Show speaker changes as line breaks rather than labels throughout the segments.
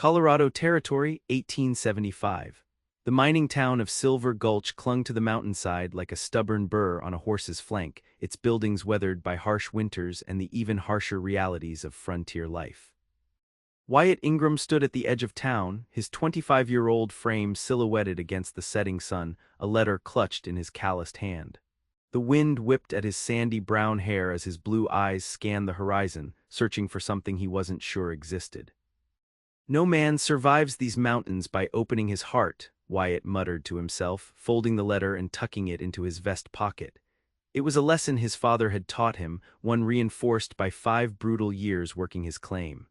Colorado Territory, 1875. The mining town of Silver Gulch clung to the mountainside like a stubborn burr on a horse's flank, its buildings weathered by harsh winters and the even harsher realities of frontier life. Wyatt Ingram stood at the edge of town, his 25-year-old frame silhouetted against the setting sun, a letter clutched in his calloused hand. The wind whipped at his sandy brown hair as his blue eyes scanned the horizon, searching for something he wasn't sure existed. "No man survives these mountains by opening his heart," Wyatt muttered to himself, folding the letter and tucking it into his vest pocket. It was a lesson his father had taught him, one reinforced by 5 brutal years working his claim.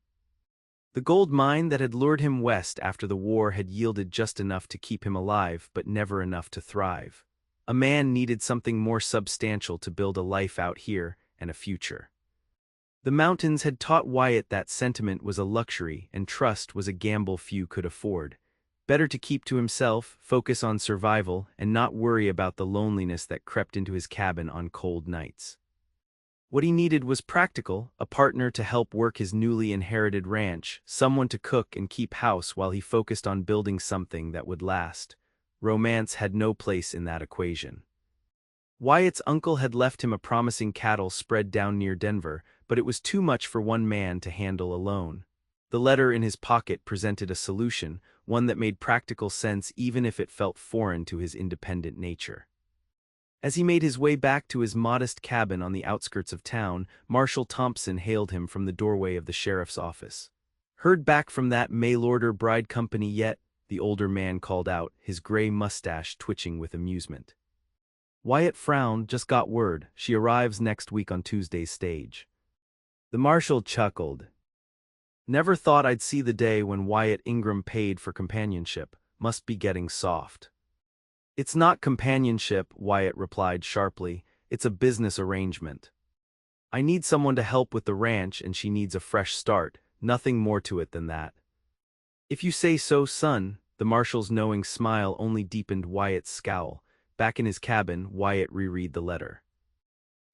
The gold mine that had lured him west after the war had yielded just enough to keep him alive, but never enough to thrive. A man needed something more substantial to build a life out here and a future. The mountains had taught Wyatt that sentiment was a luxury and trust was a gamble few could afford. Better to keep to himself, focus on survival, and not worry about the loneliness that crept into his cabin on cold nights. What he needed was practical, a partner to help work his newly inherited ranch, someone to cook and keep house while he focused on building something that would last. Romance had no place in that equation. Wyatt's uncle had left him a promising cattle spread down near Denver, but it was too much for one man to handle alone. The letter in his pocket presented a solution, one that made practical sense even if it felt foreign to his independent nature. As he made his way back to his modest cabin on the outskirts of town, Marshal Thompson hailed him from the doorway of the sheriff's office. "Heard back from that mail-order bride company yet?" the older man called out, his gray mustache twitching with amusement. Wyatt frowned. "Just got word. She arrives next week on Tuesday's stage." The marshal chuckled. "Never thought I'd see the day when Wyatt Ingram paid for companionship. Must be getting soft." "It's not companionship," Wyatt replied sharply. "It's a business arrangement. I need someone to help with the ranch and she needs a fresh start, nothing more to it than that." "If you say so, son." The marshal's knowing smile only deepened Wyatt's scowl. Back in his cabin, Wyatt reread the letter.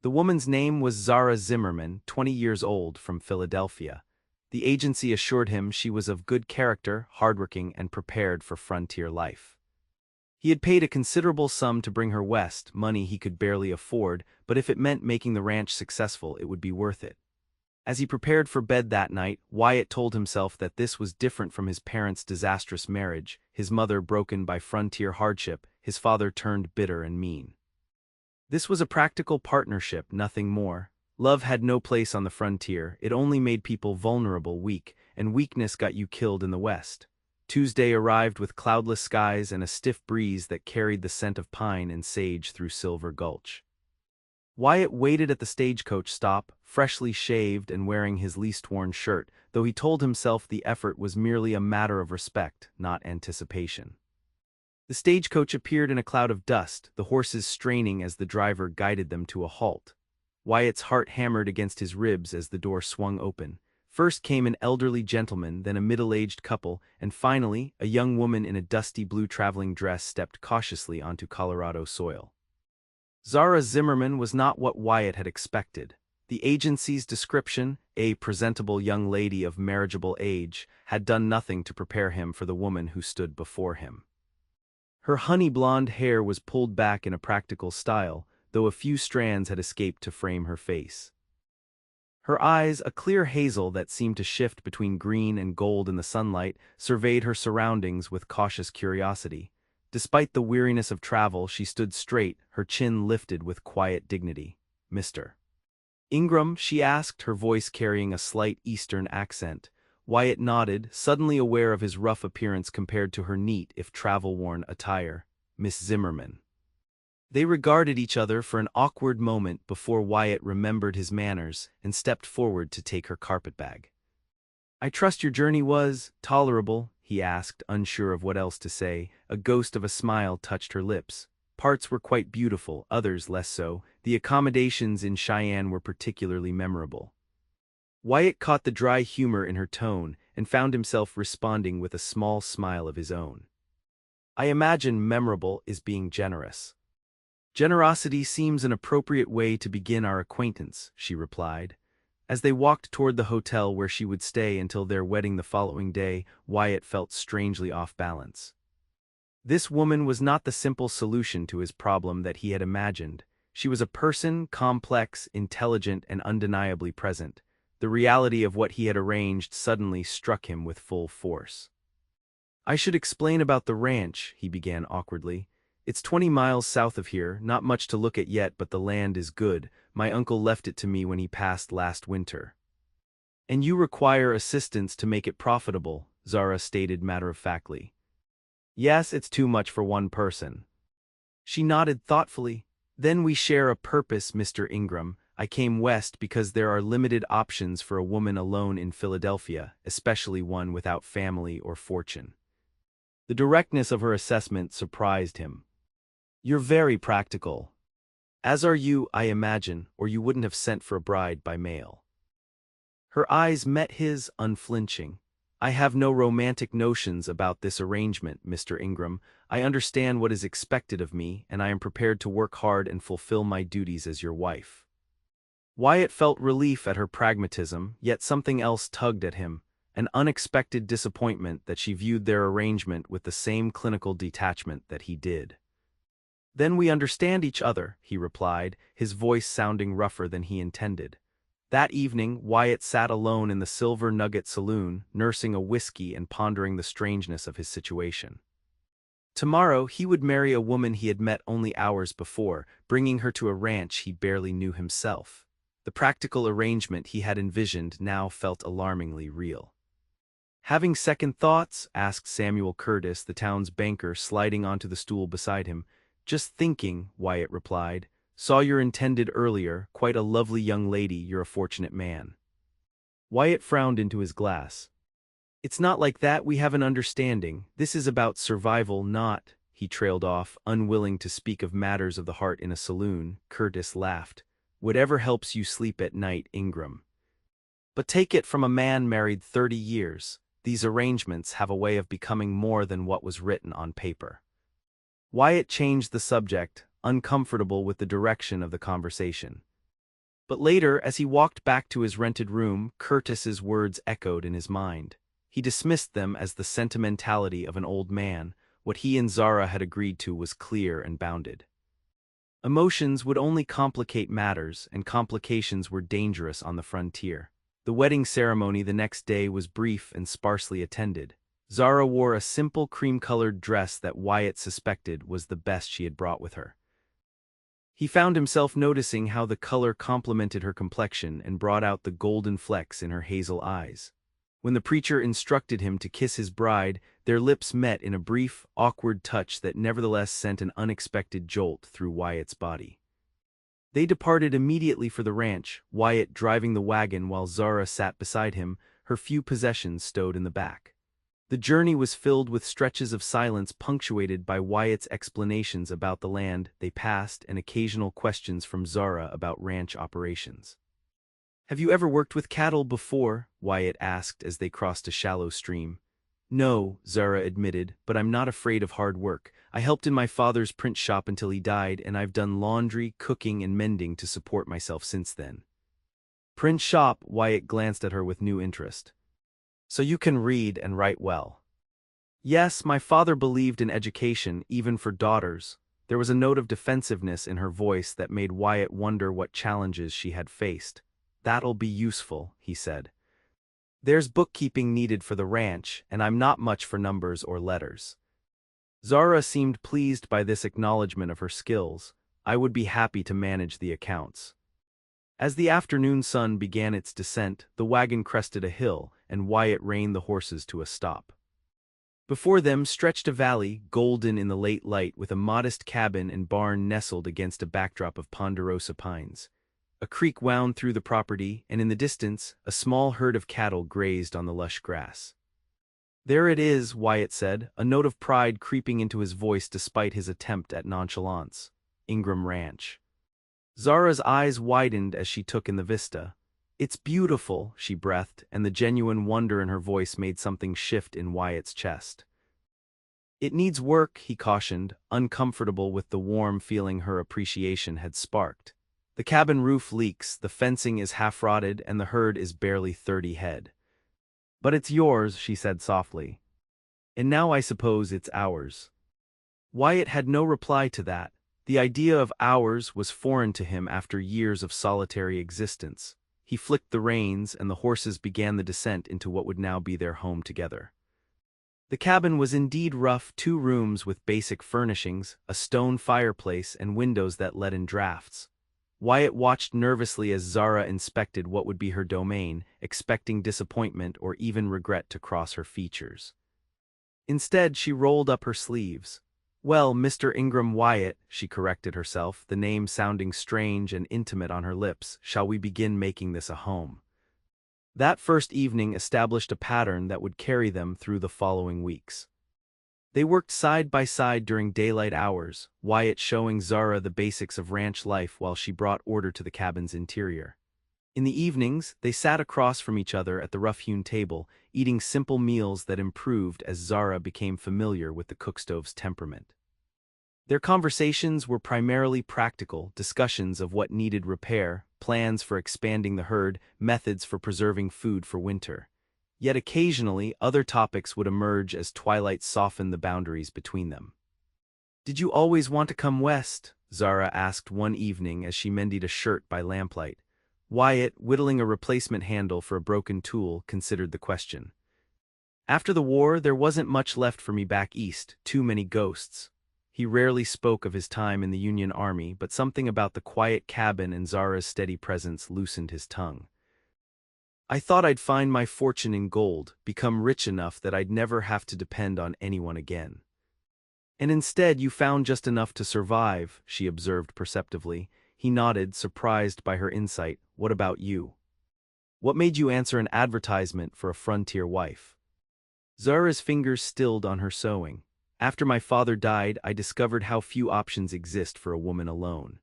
The woman's name was Zara Zimmerman, 20 years old, from Philadelphia. The agency assured him she was of good character, hardworking, and prepared for frontier life. He had paid a considerable sum to bring her west, money he could barely afford, but if it meant making the ranch successful, it would be worth it. As he prepared for bed that night, Wyatt told himself that this was different from his parents' disastrous marriage, his mother broken by frontier hardship, his father turned bitter and mean. This was a practical partnership, nothing more. Love had no place on the frontier, it only made people vulnerable, weak, and weakness got you killed in the West. Tuesday arrived with cloudless skies and a stiff breeze that carried the scent of pine and sage through Silver Gulch. Wyatt waited at the stagecoach stop, freshly shaved and wearing his least-worn shirt, though he told himself the effort was merely a matter of respect, not anticipation. The stagecoach appeared in a cloud of dust, the horses straining as the driver guided them to a halt. Wyatt's heart hammered against his ribs as the door swung open. First came an elderly gentleman, then a middle-aged couple, and finally, a young woman in a dusty blue traveling dress stepped cautiously onto Colorado soil. Zara Zimmerman was not what Wyatt had expected. The agency's description, a presentable young lady of marriageable age, had done nothing to prepare him for the woman who stood before him. Her honey-blonde hair was pulled back in a practical style, though a few strands had escaped to frame her face. Her eyes, a clear hazel that seemed to shift between green and gold in the sunlight, surveyed her surroundings with cautious curiosity. Despite the weariness of travel, she stood straight, her chin lifted with quiet dignity. "Mr. Ingram?" she asked, her voice carrying a slight Eastern accent. Wyatt nodded, suddenly aware of his rough appearance compared to her neat, if travel-worn, attire. "Miss Zimmerman." They regarded each other for an awkward moment before Wyatt remembered his manners and stepped forward to take her carpetbag. "I trust your journey was tolerable?" he asked, unsure of what else to say. A ghost of a smile touched her lips. "Parts were quite beautiful, others less so. The accommodations in Cheyenne were particularly memorable." Wyatt caught the dry humor in her tone and found himself responding with a small smile of his own. "I imagine memorable is being generous." "Generosity seems an appropriate way to begin our acquaintance," she replied. As they walked toward the hotel where she would stay until their wedding the following day, Wyatt felt strangely off balance. This woman was not the simple solution to his problem that he had imagined. She was a person, complex, intelligent, and undeniably present. The reality of what he had arranged suddenly struck him with full force. "I should explain about the ranch," he began awkwardly. "It's 20 miles south of here, not much to look at yet, but the land is good. My uncle left it to me when he passed last winter." "And you require assistance to make it profitable," Zara stated matter-of-factly. "Yes, it's too much for one person." She nodded thoughtfully. "Then we share a purpose, Mr. Ingram. I came west because there are limited options for a woman alone in Philadelphia, especially one without family or fortune." The directness of her assessment surprised him. "You're very practical. As are you, I imagine, or you wouldn't have sent for a bride by mail." Her eyes met his, unflinching. "I have no romantic notions about this arrangement, Mr. Ingram. I understand what is expected of me, and I am prepared to work hard and fulfill my duties as your wife." Wyatt felt relief at her pragmatism, yet something else tugged at him, an unexpected disappointment that she viewed their arrangement with the same clinical detachment that he did. "Then we understand each other," he replied, his voice sounding rougher than he intended. That evening, Wyatt sat alone in the Silver Nugget Saloon, nursing a whiskey and pondering the strangeness of his situation. Tomorrow, he would marry a woman he had met only hours before, bringing her to a ranch he barely knew himself. The practical arrangement he had envisioned now felt alarmingly real. "Having second thoughts?" asked Samuel Curtis, the town's banker, sliding onto the stool beside him. "Just thinking," Wyatt replied. "Saw your intended earlier, quite a lovely young lady. You're a fortunate man." Wyatt frowned into his glass. "It's not like that. We have an understanding. This is about survival, not—" He trailed off, unwilling to speak of matters of the heart in a saloon. Curtis laughed. "Whatever helps you sleep at night, Ingram. But take it from a man married 30 years. These arrangements have a way of becoming more than what was written on paper." Wyatt changed the subject, uncomfortable with the direction of the conversation. But later, as he walked back to his rented room, Curtis's words echoed in his mind. He dismissed them as the sentimentality of an old man. What he and Zara had agreed to was clear and bounded. Emotions would only complicate matters, and complications were dangerous on the frontier. The wedding ceremony the next day was brief and sparsely attended. Zara wore a simple cream-colored dress that Wyatt suspected was the best she had brought with her. He found himself noticing how the color complemented her complexion and brought out the golden flecks in her hazel eyes. When the preacher instructed him to kiss his bride, their lips met in a brief, awkward touch that nevertheless sent an unexpected jolt through Wyatt's body. They departed immediately for the ranch, Wyatt driving the wagon while Zara sat beside him, her few possessions stowed in the back. The journey was filled with stretches of silence punctuated by Wyatt's explanations about the land they passed and occasional questions from Zara about ranch operations. "Have you ever worked with cattle before?" Wyatt asked as they crossed a shallow stream. "No," Zara admitted, "but I'm not afraid of hard work. I helped in my father's print shop until he died, and I've done laundry, cooking, and mending to support myself since then." "Print shop?" Wyatt glanced at her with new interest. "So you can read and write well?" "Yes, my father believed in education, even for daughters." There was a note of defensiveness in her voice that made Wyatt wonder what challenges she had faced. "That'll be useful," he said. "There's bookkeeping needed for the ranch, and I'm not much for numbers or letters." Zara seemed pleased by this acknowledgement of her skills. "I would be happy to manage the accounts." As the afternoon sun began its descent, the wagon crested a hill, and Wyatt reined the horses to a stop. Before them stretched a valley, golden in the late light, with a modest cabin and barn nestled against a backdrop of ponderosa pines. A creek wound through the property, and in the distance, a small herd of cattle grazed on the lush grass. "There it is," Wyatt said, a note of pride creeping into his voice despite his attempt at nonchalance. "Ingram Ranch." Zara's eyes widened as she took in the vista. "It's beautiful," she breathed, and the genuine wonder in her voice made something shift in Wyatt's chest. "It needs work," he cautioned, uncomfortable with the warm feeling her appreciation had sparked. The cabin roof leaks, the fencing is half-rotted, and the herd is barely 30 head. But it's yours, she said softly. And now I suppose it's ours. Wyatt had no reply to that. The idea of ours was foreign to him after years of solitary existence. He flicked the reins, and the horses began the descent into what would now be their home together. The cabin was indeed rough, 2 rooms with basic furnishings, a stone fireplace, and windows that let in drafts. Wyatt watched nervously as Zara inspected what would be her domain, expecting disappointment or even regret to cross her features. Instead, she rolled up her sleeves. "Well, Mr. Ingram Wyatt," she corrected herself, the name sounding strange and intimate on her lips, "shall we begin making this a home?" That first evening established a pattern that would carry them through the following weeks. They worked side by side during daylight hours, Wyatt showing Zara the basics of ranch life while she brought order to the cabin's interior. In the evenings, they sat across from each other at the rough-hewn table, eating simple meals that improved as Zara became familiar with the cookstove's temperament. Their conversations were primarily practical, discussions of what needed repair, plans for expanding the herd, methods for preserving food for winter. Yet occasionally, other topics would emerge as twilight softened the boundaries between them. "Did you always want to come west?" Zara asked one evening as she mended a shirt by lamplight. Wyatt, whittling a replacement handle for a broken tool, considered the question. "After the war, there wasn't much left for me back east, too many ghosts." He rarely spoke of his time in the Union Army, but something about the quiet cabin and Zara's steady presence loosened his tongue. "I thought I'd find my fortune in gold, become rich enough that I'd never have to depend on anyone again." "And instead you found just enough to survive," she observed perceptively. He nodded, surprised by her insight. "What about you? What made you answer an advertisement for a frontier wife?" Zara's fingers stilled on her sewing. "After my father died, I discovered how few options exist for a woman alone.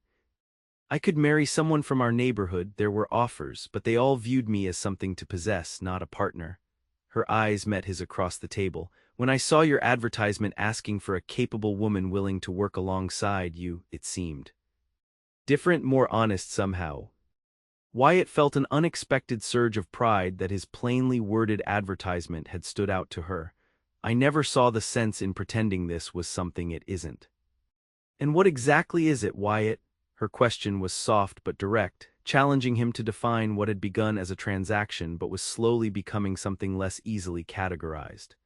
I could marry someone from our neighborhood, there were offers, but they all viewed me as something to possess, not a partner." Her eyes met his across the table. "When I saw your advertisement asking for a capable woman willing to work alongside you, it seemed different, more honest somehow." Wyatt felt an unexpected surge of pride that his plainly worded advertisement had stood out to her. "I never saw the sense in pretending this was something it isn't." "And what exactly is it, Wyatt?" Her question was soft but direct, challenging him to define what had begun as a transaction but was slowly becoming something less easily categorized.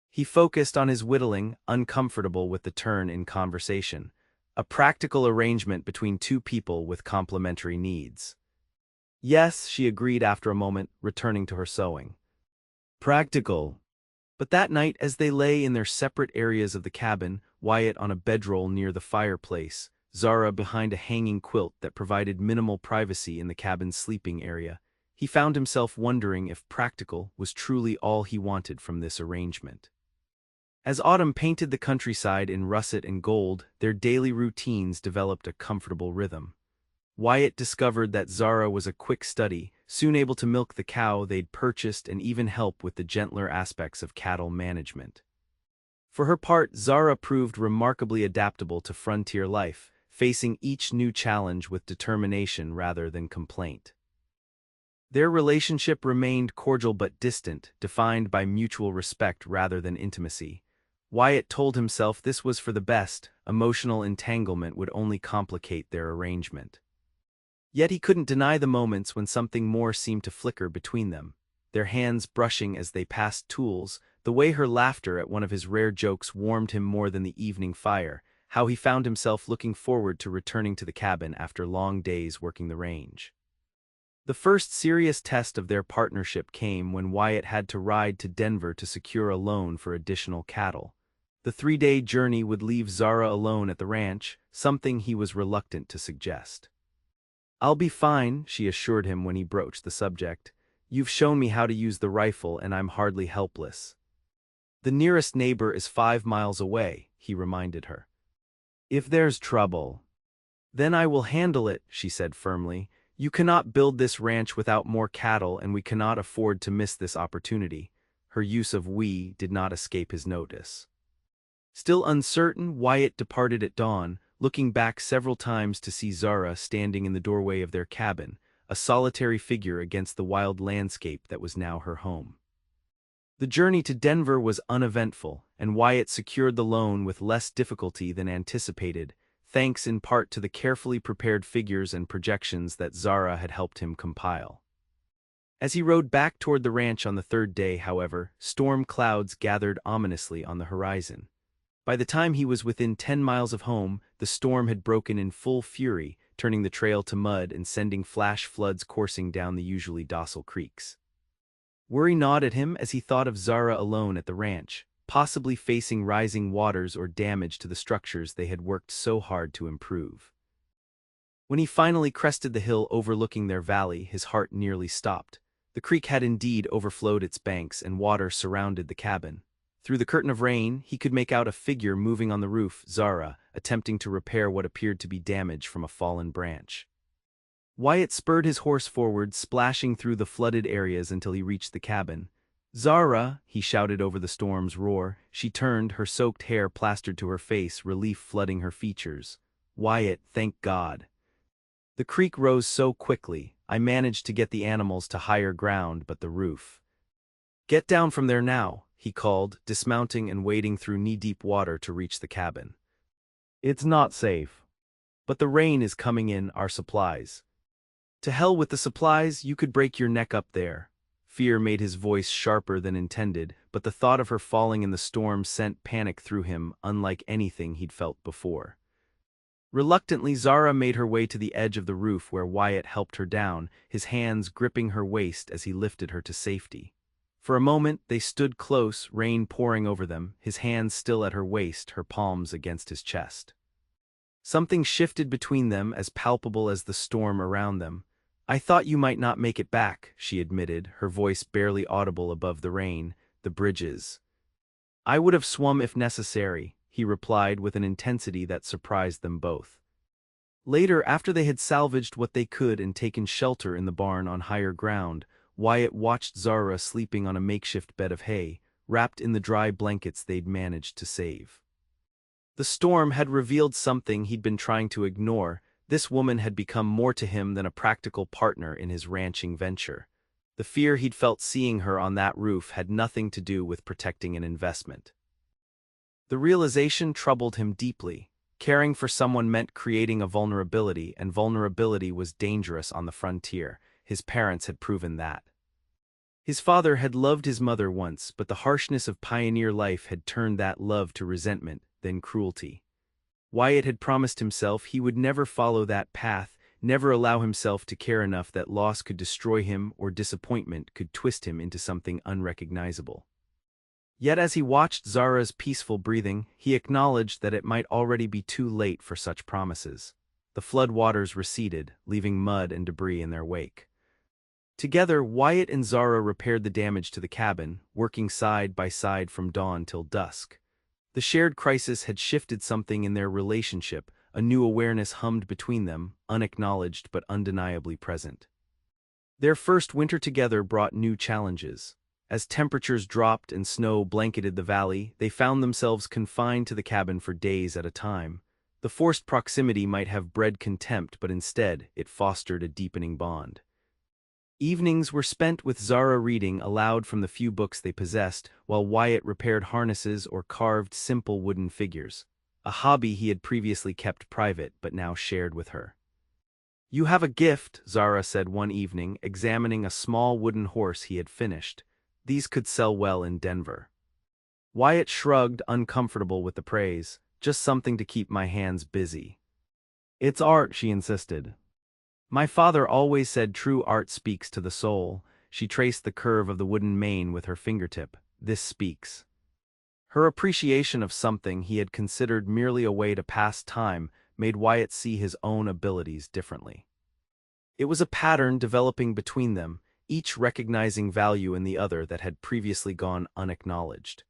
He focused on his whittling, uncomfortable with the turn in conversation. "A practical arrangement between 2 people with complementary needs." "Yes," she agreed after a moment, returning to her sewing. "Practical." But that night, as they lay in their separate areas of the cabin, Wyatt on a bedroll near the fireplace, Zara behind a hanging quilt that provided minimal privacy in the cabin's sleeping area, he found himself wondering if practical was truly all he wanted from this arrangement. As autumn painted the countryside in russet and gold, their daily routines developed a comfortable rhythm. Wyatt discovered that Zara was a quick study, soon able to milk the cow they'd purchased and even help with the gentler aspects of cattle management. For her part, Zara proved remarkably adaptable to frontier life, facing each new challenge with determination rather than complaint. Their relationship remained cordial but distant, defined by mutual respect rather than intimacy. Wyatt told himself this was for the best. Emotional entanglement would only complicate their arrangement. Yet he couldn't deny the moments when something more seemed to flicker between them, their hands brushing as they passed tools, the way her laughter at one of his rare jokes warmed him more than the evening fire, how he found himself looking forward to returning to the cabin after long days working the range. The first serious test of their partnership came when Wyatt had to ride to Denver to secure a loan for additional cattle. The 3-day journey would leave Zara alone at the ranch, something he was reluctant to suggest. "I'll be fine," she assured him when he broached the subject. "You've shown me how to use the rifle and I'm hardly helpless." "The nearest neighbor is 5 miles away," he reminded her. "If there's trouble, then I will handle it," she said firmly. "You cannot build this ranch without more cattle and we cannot afford to miss this opportunity." Her use of "we" did not escape his notice. Still uncertain, Wyatt departed at dawn, looking back several times to see Zara standing in the doorway of their cabin, a solitary figure against the wild landscape that was now her home. The journey to Denver was uneventful, and Wyatt secured the loan with less difficulty than anticipated, thanks in part to the carefully prepared figures and projections that Zara had helped him compile. As he rode back toward the ranch on the third day, however, storm clouds gathered ominously on the horizon. By the time he was within 10 miles of home, the storm had broken in full fury, turning the trail to mud and sending flash floods coursing down the usually docile creeks. Worry gnawed at him as he thought of Zara alone at the ranch, possibly facing rising waters or damage to the structures they had worked so hard to improve. When he finally crested the hill overlooking their valley, his heart nearly stopped. The creek had indeed overflowed its banks and water surrounded the cabin. Through the curtain of rain, he could make out a figure moving on the roof, Zara, attempting to repair what appeared to be damage from a fallen branch. Wyatt spurred his horse forward, splashing through the flooded areas until he reached the cabin. "Zara!" he shouted over the storm's roar. She turned, her soaked hair plastered to her face, relief flooding her features. "Wyatt, thank God." "The creek rose so quickly. I managed to get the animals to higher ground, but the roof." "Get down from there now," he called, dismounting and wading through knee-deep water to reach the cabin. "It's not safe. But the rain is coming in, our supplies." "To hell with the supplies, you could break your neck up there." Fear made his voice sharper than intended, but the thought of her falling in the storm sent panic through him, unlike anything he'd felt before. Reluctantly, Zara made her way to the edge of the roof where Wyatt helped her down, his hands gripping her waist as he lifted her to safety. For a moment, they stood close, rain pouring over them, his hands still at her waist, her palms against his chest. Something shifted between them, as palpable as the storm around them. "I thought you might not make it back," she admitted, her voice barely audible above the rain. "The bridges." "I would have swum if necessary," he replied with an intensity that surprised them both. Later, after they had salvaged what they could and taken shelter in the barn on higher ground, Wyatt watched Zara sleeping on a makeshift bed of hay, wrapped in the dry blankets they'd managed to save. The storm had revealed something he'd been trying to ignore. This woman had become more to him than a practical partner in his ranching venture. The fear he'd felt seeing her on that roof had nothing to do with protecting an investment. The realization troubled him deeply. Caring for someone meant creating a vulnerability, and vulnerability was dangerous on the frontier. His parents had proven that. His father had loved his mother once, but the harshness of pioneer life had turned that love to resentment, then cruelty. Wyatt had promised himself he would never follow that path, never allow himself to care enough that loss could destroy him or disappointment could twist him into something unrecognizable. Yet as he watched Zara's peaceful breathing, he acknowledged that it might already be too late for such promises. The flood waters receded, leaving mud and debris in their wake. Together, Wyatt and Zara repaired the damage to the cabin, working side by side from dawn till dusk. The shared crisis had shifted something in their relationship, a new awareness hummed between them, unacknowledged but undeniably present. Their first winter together brought new challenges. As temperatures dropped and snow blanketed the valley, they found themselves confined to the cabin for days at a time. The forced proximity might have bred contempt, but instead, it fostered a deepening bond. Evenings were spent with Zara reading aloud from the few books they possessed, while Wyatt repaired harnesses or carved simple wooden figures, a hobby he had previously kept private but now shared with her. "You have a gift," Zara said one evening, examining a small wooden horse he had finished. "These could sell well in Denver." Wyatt shrugged, uncomfortable with the praise. "Just something to keep my hands busy." "It's art," she insisted. "My father always said true art speaks to the soul." She traced the curve of the wooden mane with her fingertip. "This speaks." Her appreciation of something he had considered merely a way to pass time made Wyatt see his own abilities differently. It was a pattern developing between them, each recognizing value in the other that had previously gone unacknowledged.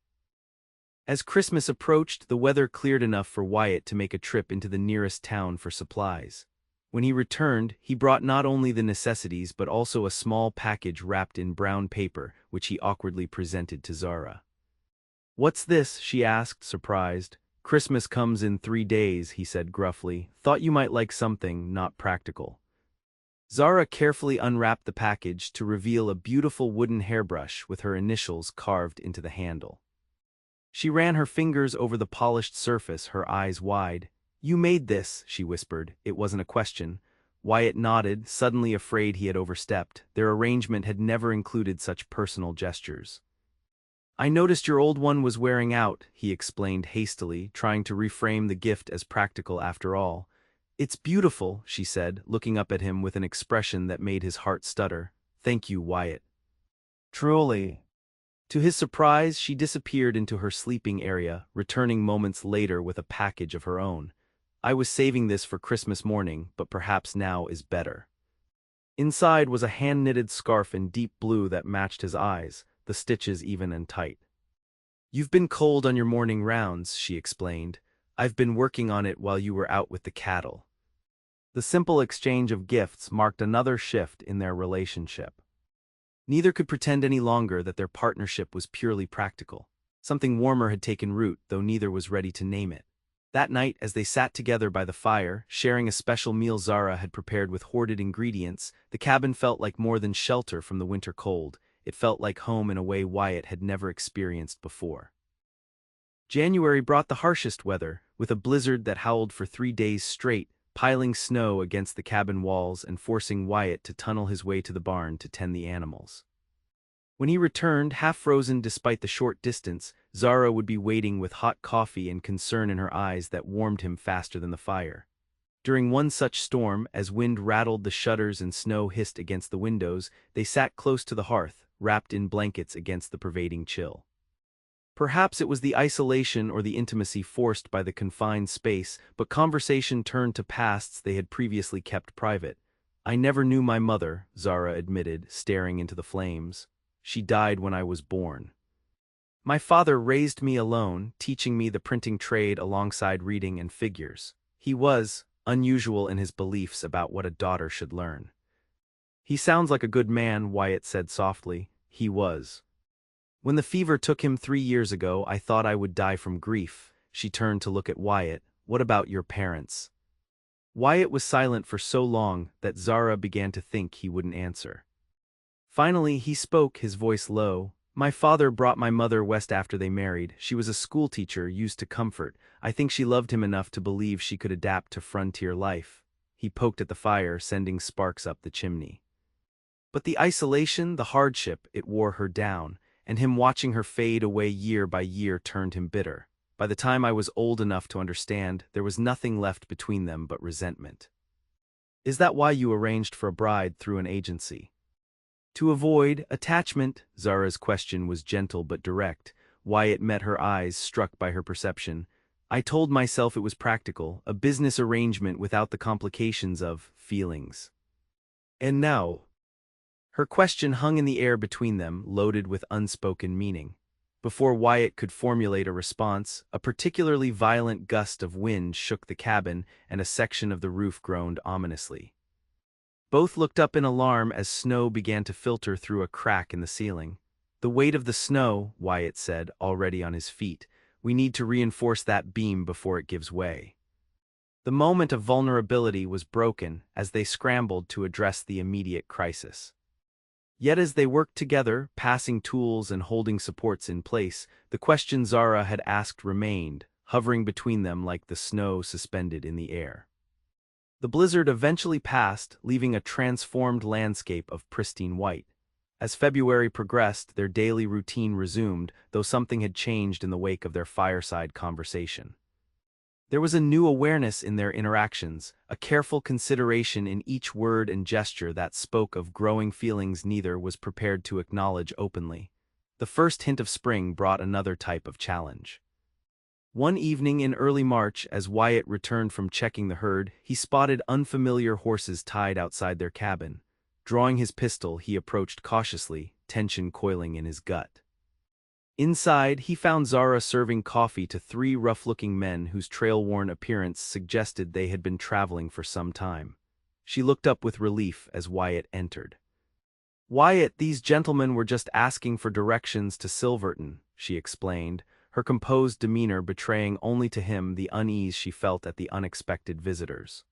As Christmas approached, the weather cleared enough for Wyatt to make a trip into the nearest town for supplies. When he returned, he brought not only the necessities but also a small package wrapped in brown paper, which he awkwardly presented to Zara. "What's this?" she asked, surprised. Christmas comes in 3 days, he said gruffly. Thought you might like something not practical. Zara carefully unwrapped the package to reveal a beautiful wooden hairbrush with her initials carved into the handle. She ran her fingers over the polished surface, her eyes wide. "You made this," she whispered. It wasn't a question. Wyatt nodded, suddenly afraid he had overstepped. Their arrangement had never included such personal gestures. "I noticed your old one was wearing out," he explained hastily, trying to reframe the gift as practical after all. "It's beautiful," she said, looking up at him with an expression that made his heart stutter. "Thank you, Wyatt." "Truly." To his surprise, she disappeared into her sleeping area, returning moments later with a package of her own. "I was saving this for Christmas morning, but perhaps now is better." Inside was a hand-knitted scarf in deep blue that matched his eyes, the stitches even and tight. "You've been cold on your morning rounds," she explained. "I've been working on it while you were out with the cattle." The simple exchange of gifts marked another shift in their relationship. Neither could pretend any longer that their partnership was purely practical. Something warmer had taken root, though neither was ready to name it. That night, as they sat together by the fire, sharing a special meal Zara had prepared with hoarded ingredients, the cabin felt like more than shelter from the winter cold. It felt like home in a way Wyatt had never experienced before. January brought the harshest weather, with a blizzard that howled for 3 days straight, piling snow against the cabin walls and forcing Wyatt to tunnel his way to the barn to tend the animals. When he returned, half-frozen despite the short distance, Zara would be waiting with hot coffee and concern in her eyes that warmed him faster than the fire. During one such storm, as wind rattled the shutters and snow hissed against the windows, they sat close to the hearth, wrapped in blankets against the pervading chill. Perhaps it was the isolation or the intimacy forced by the confined space, but conversation turned to pasts they had previously kept private. "I never knew my mother," Zara admitted, staring into the flames. "She died when I was born. My father raised me alone, teaching me the printing trade alongside reading and figures. He was unusual in his beliefs about what a daughter should learn." "He sounds like a good man," Wyatt said softly. "He was. When the fever took him 3 years ago, I thought I would die from grief." She turned to look at Wyatt. "What about your parents?" Wyatt was silent for so long that Zara began to think he wouldn't answer. Finally, he spoke, his voice low. "My father brought my mother west after they married. She was a schoolteacher, used to comfort. I think she loved him enough to believe she could adapt to frontier life." He poked at the fire, sending sparks up the chimney. "But the isolation, the hardship, it wore her down. And him watching her fade away year by year turned him bitter. By the time I was old enough to understand, there was nothing left between them but resentment." "Is that why you arranged for a bride through an agency?" "To avoid attachment." Zara's question was gentle but direct. Wyatt met her eyes, struck by her perception. "I told myself it was practical, a business arrangement without the complications of feelings." "And now?" Her question hung in the air between them, loaded with unspoken meaning. Before Wyatt could formulate a response, a particularly violent gust of wind shook the cabin and a section of the roof groaned ominously. Both looked up in alarm as snow began to filter through a crack in the ceiling. "The weight of the snow," Wyatt said, already on his feet. "We need to reinforce that beam before it gives way." The moment of vulnerability was broken as they scrambled to address the immediate crisis. Yet as they worked together, passing tools and holding supports in place, the question Zara had asked remained, hovering between them like the snow suspended in the air. The blizzard eventually passed, leaving a transformed landscape of pristine white. As February progressed, their daily routine resumed, though something had changed in the wake of their fireside conversation. There was a new awareness in their interactions, a careful consideration in each word and gesture that spoke of growing feelings neither was prepared to acknowledge openly. The first hint of spring brought another type of challenge. One evening in early March, as Wyatt returned from checking the herd, he spotted unfamiliar horses tied outside their cabin. Drawing his pistol, he approached cautiously, tension coiling in his gut. Inside, he found Zara serving coffee to 3 rough-looking men whose trail-worn appearance suggested they had been traveling for some time. She looked up with relief as Wyatt entered. "Wyatt, these gentlemen were just asking for directions to Silverton," she explained, her composed demeanor betraying only to him the unease she felt at the unexpected visitors.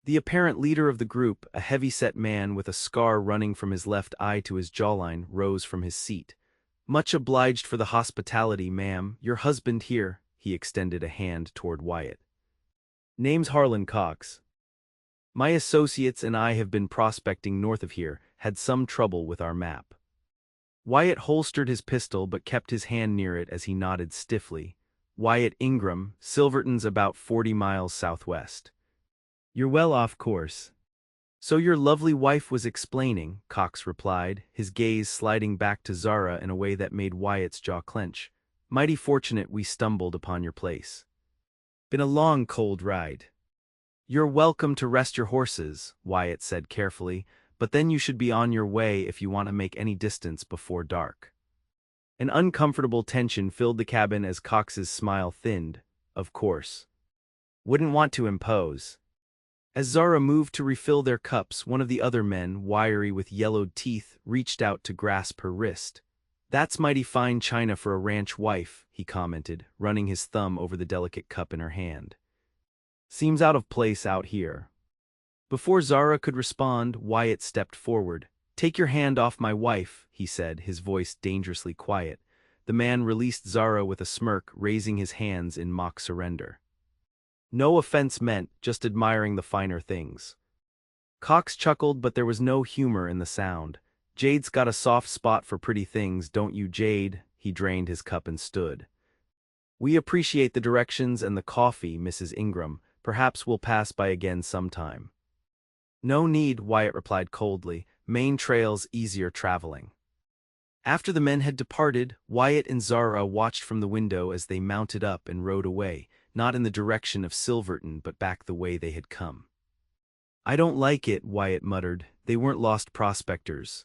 The apparent leader of the group, a heavy-set man with a scar running from his left eye to his jawline, rose from his seat. "Much obliged for the hospitality, ma'am. Your husband here," he extended a hand toward Wyatt. "Name's Harlan Cox. My associates and I have been prospecting north of here, had some trouble with our map." Wyatt holstered his pistol but kept his hand near it as he nodded stiffly. "Wyatt Ingram, Silverton's about 40 miles southwest. You're well off course." "So your lovely wife was explaining," Cox replied, his gaze sliding back to Zara in a way that made Wyatt's jaw clench. "Mighty fortunate we stumbled upon your place. Been a long cold ride." "You're welcome to rest your horses," Wyatt said carefully, "but then you should be on your way if you want to make any distance before dark." An uncomfortable tension filled the cabin as Cox's smile thinned. "Of course. Wouldn't want to impose." As Zara moved to refill their cups, one of the other men, wiry with yellowed teeth, reached out to grasp her wrist. "That's mighty fine china for a ranch wife," he commented, running his thumb over the delicate cup in her hand. "Seems out of place out here." Before Zara could respond, Wyatt stepped forward. "Take your hand off my wife," he said, his voice dangerously quiet. The man released Zara with a smirk, raising his hands in mock surrender. "No offense meant, just admiring the finer things." Cox chuckled, but there was no humor in the sound. "Jade's got a soft spot for pretty things, don't you, Jade?" He drained his cup and stood. "We appreciate the directions and the coffee, Mrs. Ingram. Perhaps we'll pass by again sometime." "No need," Wyatt replied coldly. "Main trail's easier traveling." After the men had departed, Wyatt and Zara watched from the window as they mounted up and rode away, not in the direction of Silverton but back the way they had come. "I don't like it," Wyatt muttered. "They weren't lost prospectors."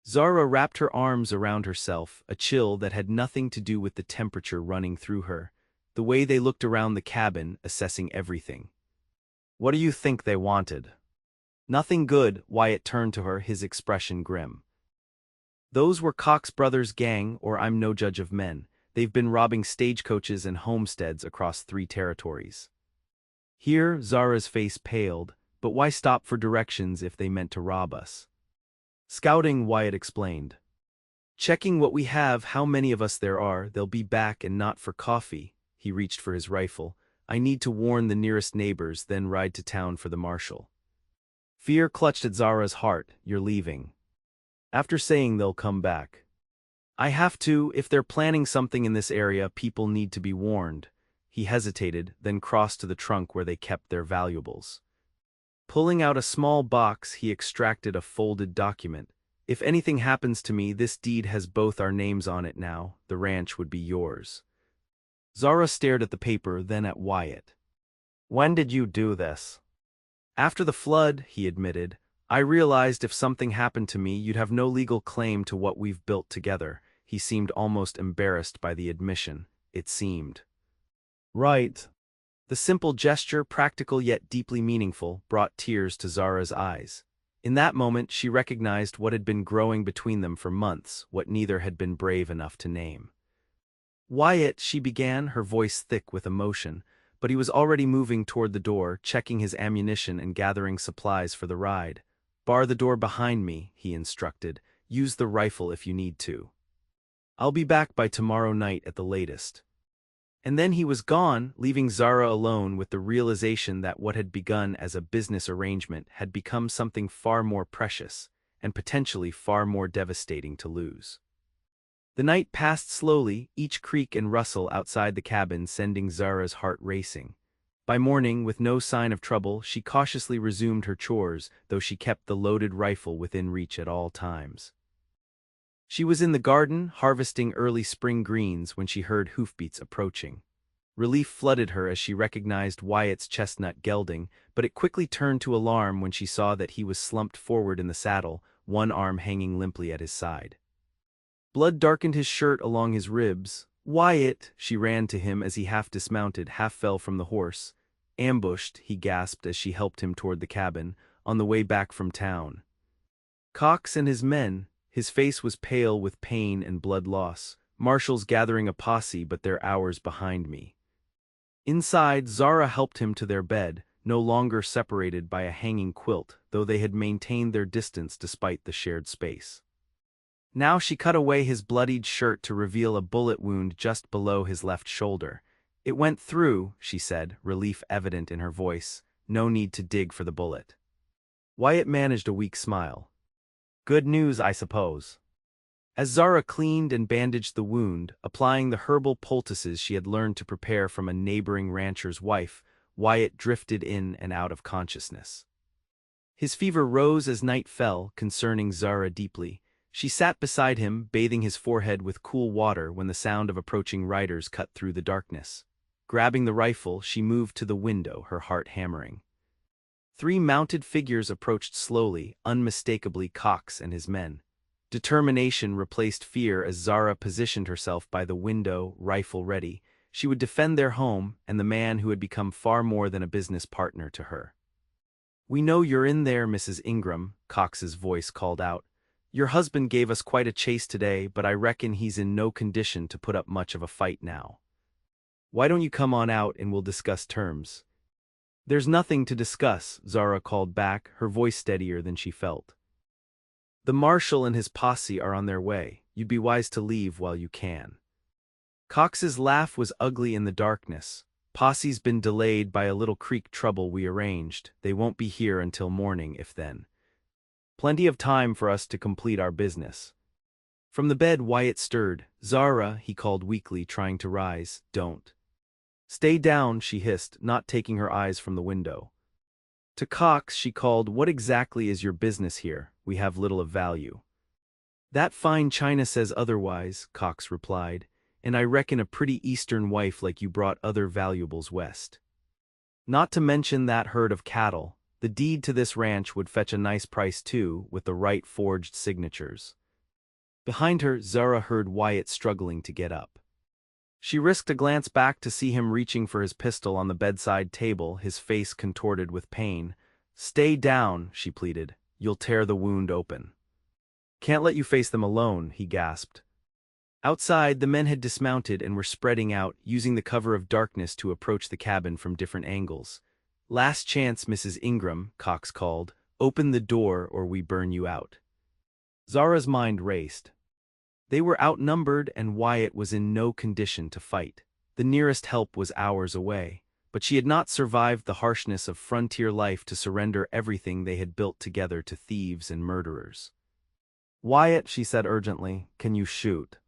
Zara wrapped her arms around herself, a chill that had nothing to do with the temperature running through her. The way they looked around the cabin, assessing everything. "What do you think they wanted?" "Nothing good," Wyatt turned to her, his expression grim. "Those were Cox Brothers' gang, or I'm no judge of men. They've been robbing stagecoaches and homesteads across 3 territories." Here, Zara's face paled. "But why stop for directions if they meant to rob us?" "Scouting," Wyatt explained. "Checking what we have, how many of us there are. They'll be back and not for coffee." He reached for his rifle. "I need to warn the nearest neighbors, then ride to town for the marshal." Fear clutched at Zara's heart. "You're leaving?" "After saying they'll come back." "I have to. If they're planning something in this area, people need to be warned." He hesitated, then crossed to the trunk where they kept their valuables. Pulling out a small box, he extracted a folded document. "If anything happens to me, this deed has both our names on it now. The ranch would be yours." Zara stared at the paper, then at Wyatt. "When did you do this?" "After the flood," he admitted. "I realized if something happened to me, you'd have no legal claim to what we've built together." He seemed almost embarrassed by the admission. It seemed. "Right." The simple gesture, practical yet deeply meaningful, brought tears to Zara's eyes. In that moment, she recognized what had been growing between them for months, what neither had been brave enough to name. "Wyatt," she began, her voice thick with emotion, but he was already moving toward the door, checking his ammunition and gathering supplies for the ride. "Bar the door behind me," he instructed. "Use the rifle if you need to. I'll be back by tomorrow night at the latest." And then he was gone, leaving Zara alone with the realization that what had begun as a business arrangement had become something far more precious, and potentially far more devastating to lose. The night passed slowly, each creak and rustle outside the cabin sending Zara's heart racing. By morning, with no sign of trouble, she cautiously resumed her chores, though she kept the loaded rifle within reach at all times. She was in the garden, harvesting early spring greens when she heard hoofbeats approaching. Relief flooded her as she recognized Wyatt's chestnut gelding, but it quickly turned to alarm when she saw that he was slumped forward in the saddle, one arm hanging limply at his side. Blood darkened his shirt along his ribs. "Wyatt!" She ran to him as he half dismounted, half fell from the horse. "Ambushed," he gasped as she helped him toward the cabin, "on the way back from town." Cox and his men. His face was pale with pain and blood loss. Marshall's gathering a posse, but they're hours behind me. Inside, Zara helped him to their bed, no longer separated by a hanging quilt, though they had maintained their distance despite the shared space. Now she cut away his bloodied shirt to reveal a bullet wound just below his left shoulder. It went through, she said, relief evident in her voice. No need to dig for the bullet. Wyatt managed a weak smile. Good news, I suppose. As Zara cleaned and bandaged the wound, applying the herbal poultices she had learned to prepare from a neighboring rancher's wife, Wyatt drifted in and out of consciousness. His fever rose as night fell, concerning Zara deeply. She sat beside him, bathing his forehead with cool water when the sound of approaching riders cut through the darkness. Grabbing the rifle, she moved to the window, her heart hammering. 3 mounted figures approached slowly, unmistakably Cox and his men. Determination replaced fear as Zara positioned herself by the window, rifle ready. She would defend their home and the man who had become far more than a business partner to her. We know you're in there, Mrs. Ingram, Cox's voice called out. Your husband gave us quite a chase today, but I reckon he's in no condition to put up much of a fight now. Why don't you come on out and we'll discuss terms? There's nothing to discuss, Zara called back, her voice steadier than she felt. The marshal and his posse are on their way. You'd be wise to leave while you can. Cox's laugh was ugly in the darkness. Posse's been delayed by a little creek trouble we arranged. They won't be here until morning, if then. Plenty of time for us to complete our business. From the bed, Wyatt stirred. Zara, he called weakly, trying to rise. Don't. Stay down, she hissed, not taking her eyes from the window. To Cox, she called, what exactly is your business here? We have little of value. That fine china says otherwise, Cox replied, and I reckon a pretty Eastern wife like you brought other valuables west. Not to mention that herd of cattle. The deed to this ranch would fetch a nice price too, with the right forged signatures. Behind her, Zara heard Wyatt struggling to get up. She risked a glance back to see him reaching for his pistol on the bedside table, his face contorted with pain. Stay down, she pleaded. You'll tear the wound open. Can't let you face them alone, he gasped. Outside, the men had dismounted and were spreading out, using the cover of darkness to approach the cabin from different angles. Last chance, Mrs. Ingram, Cox called. Open the door or we burn you out. Zara's mind raced. They were outnumbered and Wyatt was in no condition to fight. The nearest help was hours away, but she had not survived the harshness of frontier life to surrender everything they had built together to thieves and murderers. Wyatt, she said urgently, can you shoot?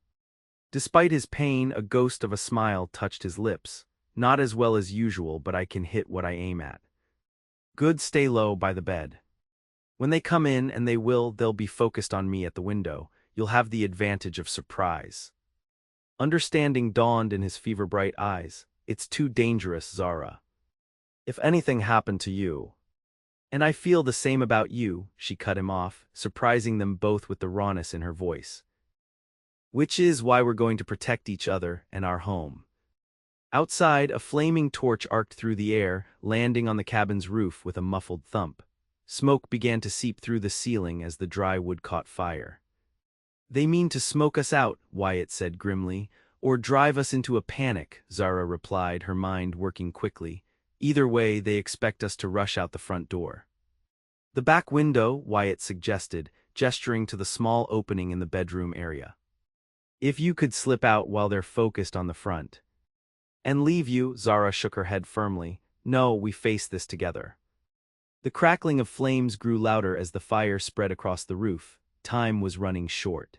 Despite his pain, a ghost of a smile touched his lips. Not as well as usual, but I can hit what I aim at. Good, stay low by the bed. When they come in, and they'll be focused on me at the window. You'll have the advantage of surprise. Understanding dawned in his fever-bright eyes. It's too dangerous, Zara. If anything happened to you. And I feel the same about you, she cut him off, surprising them both with the rawness in her voice. Which is why we're going to protect each other and our home. Outside, a flaming torch arced through the air, landing on the cabin's roof with a muffled thump. Smoke began to seep through the ceiling as the dry wood caught fire. They mean to smoke us out, Wyatt said grimly, or drive us into a panic, Zara replied, her mind working quickly. Either way, they expect us to rush out the front door. The back window, Wyatt suggested, gesturing to the small opening in the bedroom area. If you could slip out while they're focused on the front. And leave you, Zara shook her head firmly. No, we face this together. The crackling of flames grew louder as the fire spread across the roof. Time was running short.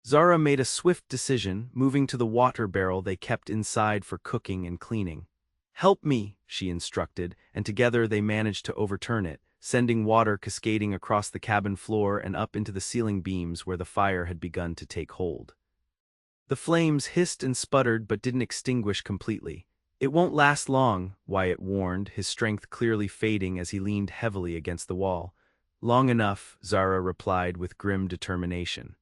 Zara made a swift decision, moving to the water barrel they kept inside for cooking and cleaning. Help me, she instructed, and together they managed to overturn it, sending water cascading across the cabin floor and up into the ceiling beams where the fire had begun to take hold. The flames hissed and sputtered but didn't extinguish completely. It won't last long, Wyatt warned, his strength clearly fading as he leaned heavily against the wall. Long enough, Zara replied with grim determination.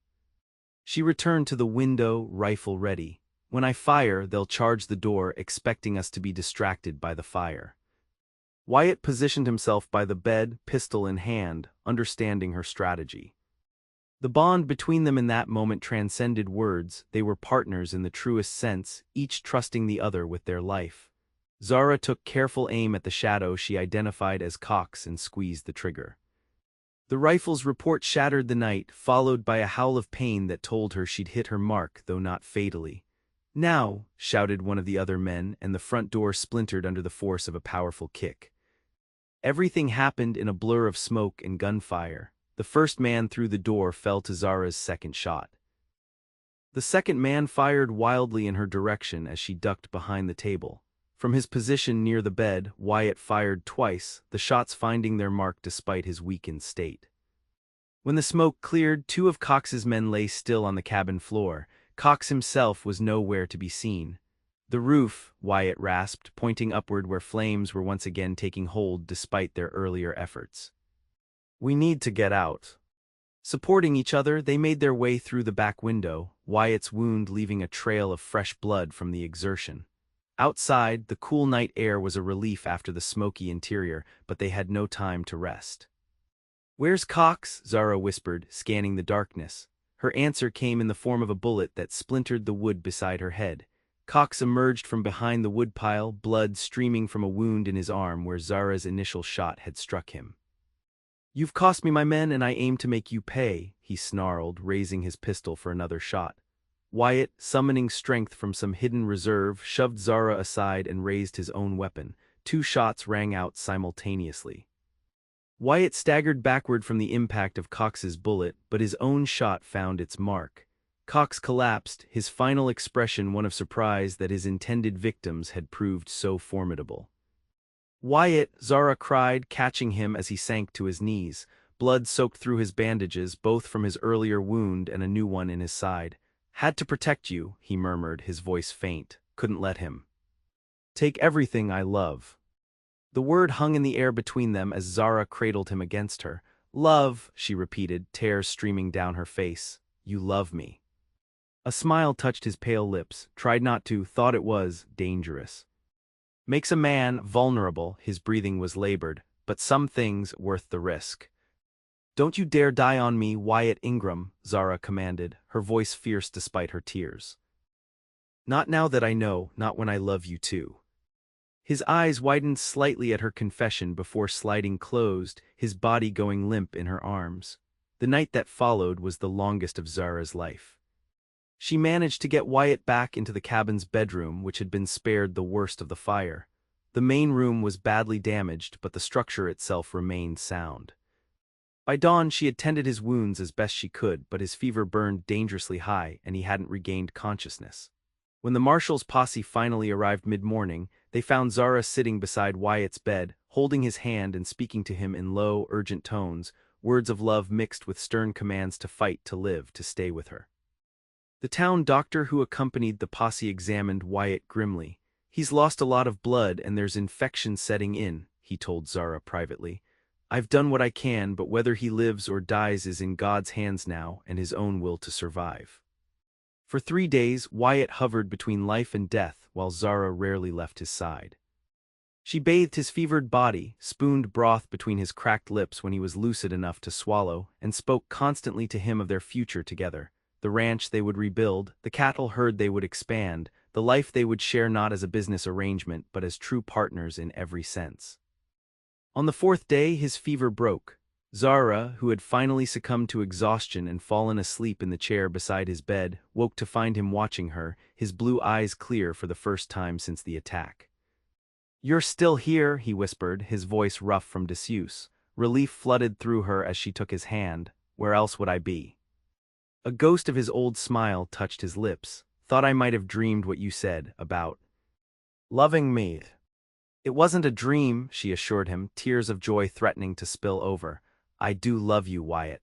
She returned to the window, rifle ready. When I fire, they'll charge the door, expecting us to be distracted by the fire. Wyatt positioned himself by the bed, pistol in hand, understanding her strategy. The bond between them in that moment transcended words. They were partners in the truest sense, each trusting the other with their life. Zara took careful aim at the shadow she identified as Cox and squeezed the trigger. The rifle's report shattered the night, followed by a howl of pain that told her she'd hit her mark, though not fatally. "Now!" shouted one of the other men, and the front door splintered under the force of a powerful kick. Everything happened in a blur of smoke and gunfire. The first man through the door fell to Zara's second shot. The second man fired wildly in her direction as she ducked behind the table. From his position near the bed, Wyatt fired twice, the shots finding their mark despite his weakened state. When the smoke cleared, two of Cox's men lay still on the cabin floor. Cox himself was nowhere to be seen. "The roof," Wyatt rasped, pointing upward where flames were once again taking hold despite their earlier efforts. "We need to get out." Supporting each other, they made their way through the back window, Wyatt's wound leaving a trail of fresh blood from the exertion. Outside, the cool night air was a relief after the smoky interior, but they had no time to rest. "Where's Cox?" Zara whispered, scanning the darkness. Her answer came in the form of a bullet that splintered the wood beside her head. Cox emerged from behind the woodpile, blood streaming from a wound in his arm where Zara's initial shot had struck him. "You've cost me my men and I aim to make you pay," he snarled, raising his pistol for another shot. Wyatt, summoning strength from some hidden reserve, shoved Zara aside and raised his own weapon. Two shots rang out simultaneously. Wyatt staggered backward from the impact of Cox's bullet, but his own shot found its mark. Cox collapsed, his final expression one of surprise that his intended victims had proved so formidable. "Wyatt!" Zara cried, catching him as he sank to his knees. Blood soaked through his bandages, both from his earlier wound and a new one in his side. "Had to protect you," he murmured, his voice faint. "Couldn't let him take everything I love." The word hung in the air between them as Zara cradled him against her. "Love," she repeated, tears streaming down her face. "You love me." A smile touched his pale lips, tried not to, thought it was dangerous. "Makes a man vulnerable," his breathing was labored, "but some things worth the risk." "Don't you dare die on me, Wyatt Ingram," Zara commanded, her voice fierce despite her tears. "Not now that I know, not when I love you too." His eyes widened slightly at her confession before sliding closed, his body going limp in her arms. The night that followed was the longest of Zara's life. She managed to get Wyatt back into the cabin's bedroom, which had been spared the worst of the fire. The main room was badly damaged, but the structure itself remained sound. By dawn she had tended his wounds as best she could, but his fever burned dangerously high and he hadn't regained consciousness. When the marshal's posse finally arrived mid-morning, they found Zara sitting beside Wyatt's bed, holding his hand and speaking to him in low, urgent tones, words of love mixed with stern commands to fight, to live, to stay with her. The town doctor who accompanied the posse examined Wyatt grimly. "He's lost a lot of blood and there's infection setting in," he told Zara privately. "I've done what I can, but whether he lives or dies is in God's hands now and his own will to survive." For 3 days, Wyatt hovered between life and death while Zara rarely left his side. She bathed his fevered body, spooned broth between his cracked lips when he was lucid enough to swallow, and spoke constantly to him of their future together. The ranch they would rebuild, the cattle herd they would expand, the life they would share not as a business arrangement but as true partners in every sense. On the 4th day his fever broke. Zara, who had finally succumbed to exhaustion and fallen asleep in the chair beside his bed, woke to find him watching her, his blue eyes clear for the first time since the attack. "You're still here," he whispered, his voice rough from disuse. Relief flooded through her as she took his hand. "Where else would I be?" A ghost of his old smile touched his lips. "Thought I might have dreamed what you said about loving me." "It wasn't a dream," she assured him, tears of joy threatening to spill over. "I do love you, Wyatt.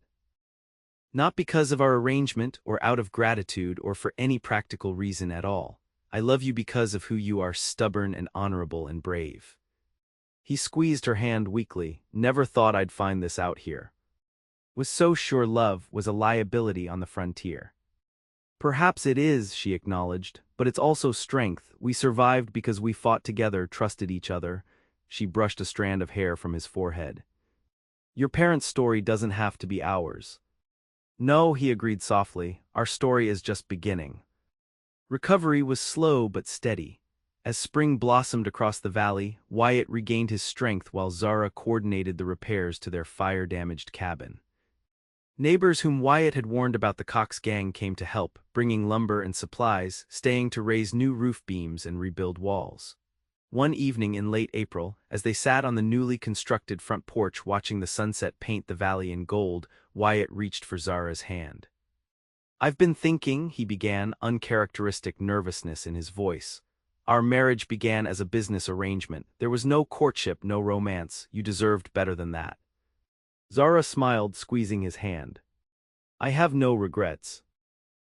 Not because of our arrangement, or out of gratitude, or for any practical reason at all. I love you because of who you are, stubborn and honorable and brave." He squeezed her hand weakly. "Never thought I'd find this out here. Was so sure love was a liability on the frontier." "Perhaps it is," she acknowledged, "but it's also strength. We survived because we fought together, trusted each other." She brushed a strand of hair from his forehead. "Your parents' story doesn't have to be ours." No, he agreed softly, our story is just beginning. Recovery was slow but steady. As spring blossomed across the valley, Wyatt regained his strength while Zara coordinated the repairs to their fire-damaged cabin. Neighbors whom Wyatt had warned about the Cox gang came to help, bringing lumber and supplies, staying to raise new roof beams and rebuild walls. One evening in late April, as they sat on the newly constructed front porch watching the sunset paint the valley in gold, Wyatt reached for Zara's hand. "I've been thinking," he began, uncharacteristic nervousness in his voice. "Our marriage began as a business arrangement. There was no courtship, no romance. You deserved better than that." Zara smiled, squeezing his hand. "I have no regrets."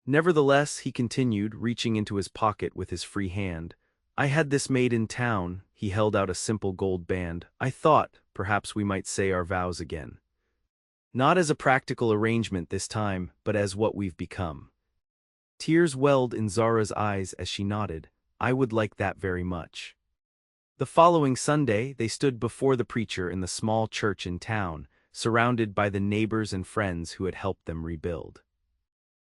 Nevertheless, he continued, reaching into his pocket with his free hand. "I had this made in town." He held out a simple gold band. "I thought, perhaps we might say our vows again. Not as a practical arrangement this time, but as what we've become." Tears welled in Zara's eyes as she nodded. "I would like that very much." The following Sunday, they stood before the preacher in the small church in town, surrounded by the neighbors and friends who had helped them rebuild.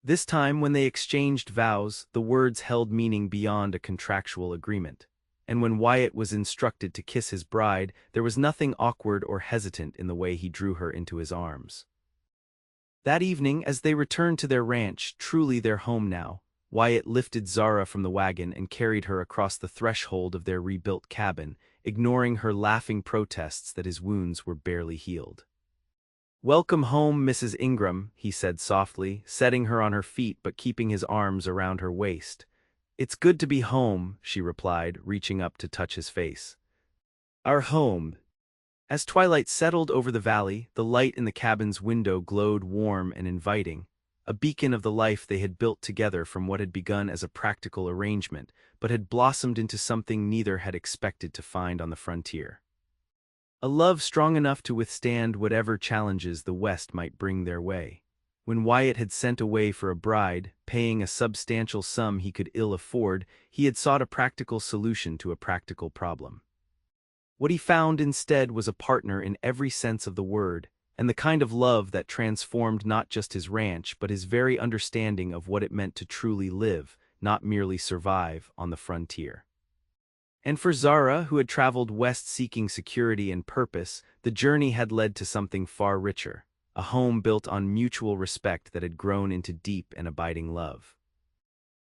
This time, when they exchanged vows, the words held meaning beyond a contractual agreement. And when Wyatt was instructed to kiss his bride, there was nothing awkward or hesitant in the way he drew her into his arms. That evening, as they returned to their ranch, truly their home now, Wyatt lifted Zara from the wagon and carried her across the threshold of their rebuilt cabin, ignoring her laughing protests that his wounds were barely healed. "Welcome home, Mrs. Ingram," he said softly, setting her on her feet but keeping his arms around her waist. "It's good to be home," she replied, reaching up to touch his face. "Our home." As twilight settled over the valley, the light in the cabin's window glowed warm and inviting, a beacon of the life they had built together from what had begun as a practical arrangement, but had blossomed into something neither had expected to find on the frontier. A love strong enough to withstand whatever challenges the West might bring their way. When Wyatt had sent away for a bride, paying a substantial sum he could ill afford, he had sought a practical solution to a practical problem. What he found instead was a partner in every sense of the word, and the kind of love that transformed not just his ranch but his very understanding of what it meant to truly live, not merely survive, on the frontier. And for Zara, who had traveled west seeking security and purpose, the journey had led to something far richer, a home built on mutual respect that had grown into deep and abiding love.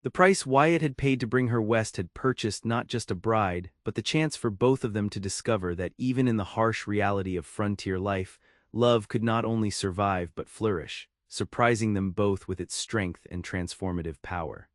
The price Wyatt had paid to bring her west had purchased not just a bride, but the chance for both of them to discover that even in the harsh reality of frontier life, love could not only survive but flourish, surprising them both with its strength and transformative power.